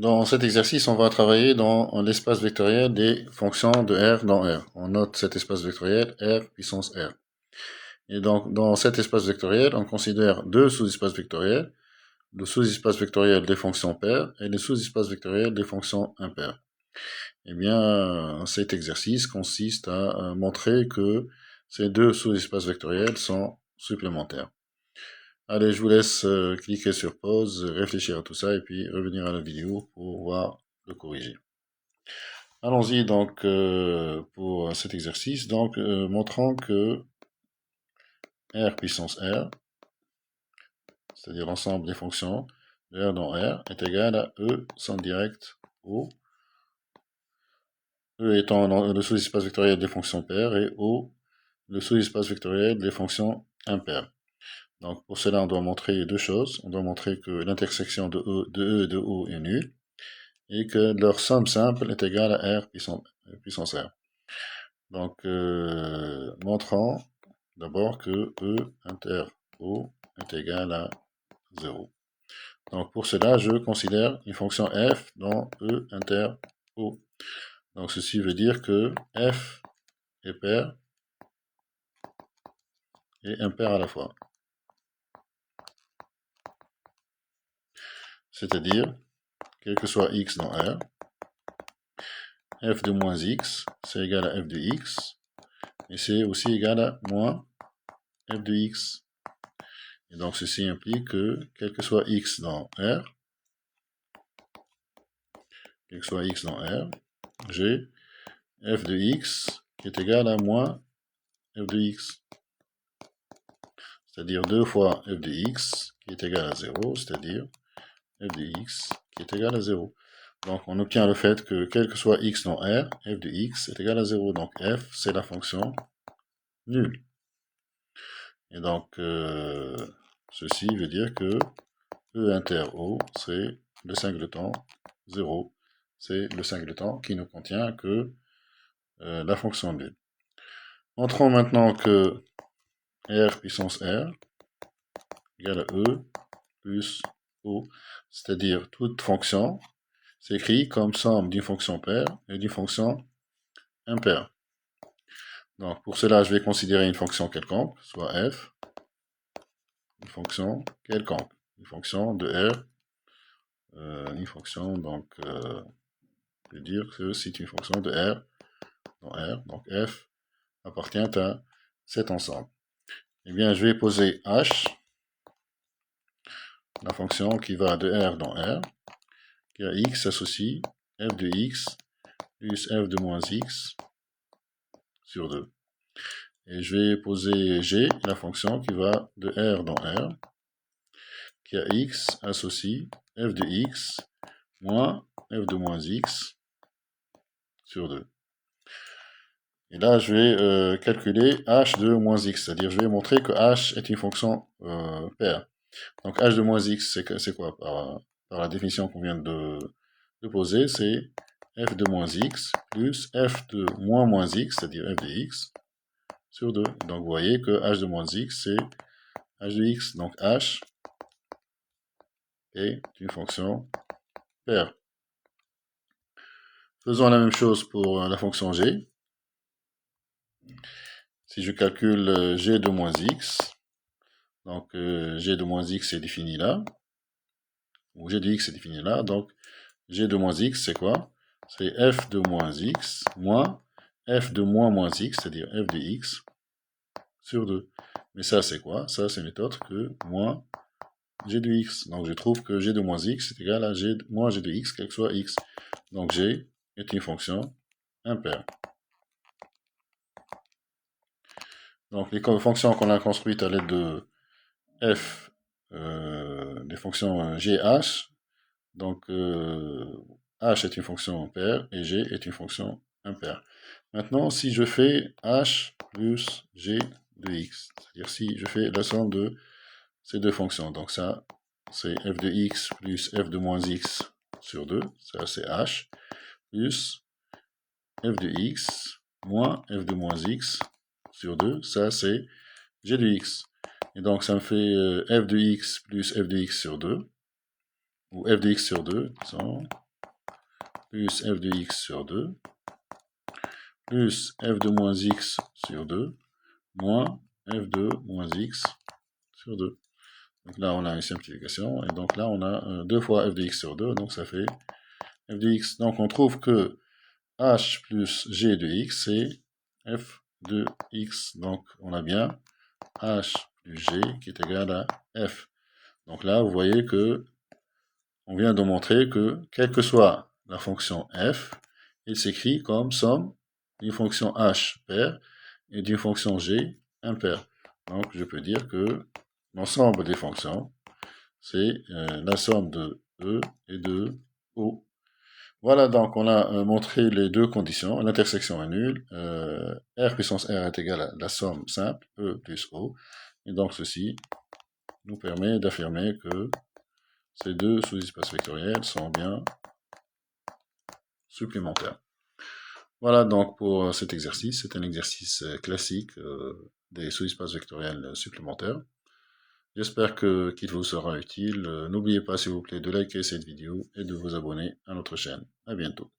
Dans cet exercice, on va travailler dans l'espace vectoriel des fonctions de R dans R. On note cet espace vectoriel R puissance R. Et donc, dans cet espace vectoriel, on considère deux sous-espaces vectoriels, le sous-espace vectoriel des fonctions paires et le sous-espace vectoriel des fonctions impaires. Eh bien, cet exercice consiste à montrer que ces deux sous-espaces vectoriels sont supplémentaires. Allez, je vous laisse cliquer sur pause, réfléchir à tout ça et puis revenir à la vidéo pour voir le corriger. Allons-y donc pour cet exercice. Donc, montrant que R puissance R, c'est-à-dire l'ensemble des fonctions de R dans R, est égal à E somme directe O. E étant le sous-espace vectoriel des fonctions paires et O le sous-espace vectoriel des fonctions impaires. Donc pour cela, on doit montrer deux choses. On doit montrer que l'intersection de E et de O est nulle et que leur somme simple est égale à R puissance R. Donc montrant d'abord que E inter O est égal à 0. Donc pour cela, je considère une fonction f dans E inter O. Donc ceci veut dire que f est pair et impair à la fois. C'est-à-dire, quel que soit x dans R, f de moins x, c'est égal à f de x, et c'est aussi égal à moins f de x. Et donc ceci implique que, quel que soit x dans R, quel que soit x dans R, j'ai f de x qui est égal à moins f de x. C'est-à-dire 2 fois f de x qui est égal à 0, c'est-à-dire f de x qui est égal à 0. Donc on obtient le fait que quel que soit x dans R, f de x est égal à 0. Donc f, c'est la fonction nulle. Et donc ceci veut dire que E inter O, c'est le singleton 0. C'est le singleton qui ne contient que la fonction nulle. Montrons maintenant que R puissance R égale à E plus O, c'est-à-dire toute fonction s'écrit comme somme d'une fonction paire et d'une fonction impaire. Donc pour cela, je vais considérer une fonction quelconque, soit f, une fonction quelconque, une fonction de R, une fonction, donc, je vais dire que c'est une fonction de R dans R, donc f appartient à cet ensemble. Eh bien, je vais poser h, la fonction qui va de R dans R, qui a x associe f de x plus f de moins x sur 2. Et je vais poser g, la fonction qui va de R dans R, qui a x associe f de x moins f de moins x sur 2. Et là, je vais calculer h de moins x, c'est-à-dire je vais montrer que h est une fonction paire. Donc h de moins x, c'est quoi par la définition qu'on vient de poser, c'est f de moins x plus f de moins x, c'est-à-dire f de x, sur 2. Donc vous voyez que h de moins x, c'est h de x. Donc h est une fonction paire. Faisons la même chose pour la fonction g. Si je calcule g de moins x, donc g de moins x est défini là, ou g de x est défini là, donc g de moins x c'est quoi? C'est f de moins x moins f de moins x, c'est-à-dire f de x, sur 2. Mais ça c'est quoi? Ça c'est n'est autre que moins g de x. Donc je trouve que g de moins x est égal à moins g de x, quel que soit x. Donc g est une fonction impaire. Donc les fonctions qu'on a construites à l'aide de f, des fonctions gh, donc h est une fonction paire et g est une fonction impaire. Maintenant, si je fais h plus g de x, c'est-à-dire si je fais la somme de ces deux fonctions, donc ça c'est f de x plus f de moins x sur 2, ça c'est h, plus f de x moins f de moins x sur 2, ça c'est g de x. Et donc ça me fait f de x plus f de x sur 2, ou f de x sur 2, disons, plus f de x sur 2, plus f de moins x sur 2, moins f de moins x sur 2. Donc là, on a une simplification, et donc là, on a 2 fois f de x sur 2, donc ça fait f de x. Donc on trouve que h plus g de x, c'est f de x. Donc on a bien h plus g qui est égal à f. Donc là, vous voyez que on vient de montrer que, quelle que soit la fonction f, il s'écrit comme somme d'une fonction h paire et d'une fonction g impaire. Donc je peux dire que l'ensemble des fonctions, c'est la somme de E et de O. Voilà, donc on a montré les deux conditions. L'intersection est nulle. R puissance R est égal à la somme simple, E plus O. Et donc ceci nous permet d'affirmer que ces deux sous-espaces vectoriels sont bien supplémentaires. Voilà donc pour cet exercice. C'est un exercice classique des sous-espaces vectoriels supplémentaires. J'espère qu'il vous sera utile. N'oubliez pas s'il vous plaît de liker cette vidéo et de vous abonner à notre chaîne. À bientôt.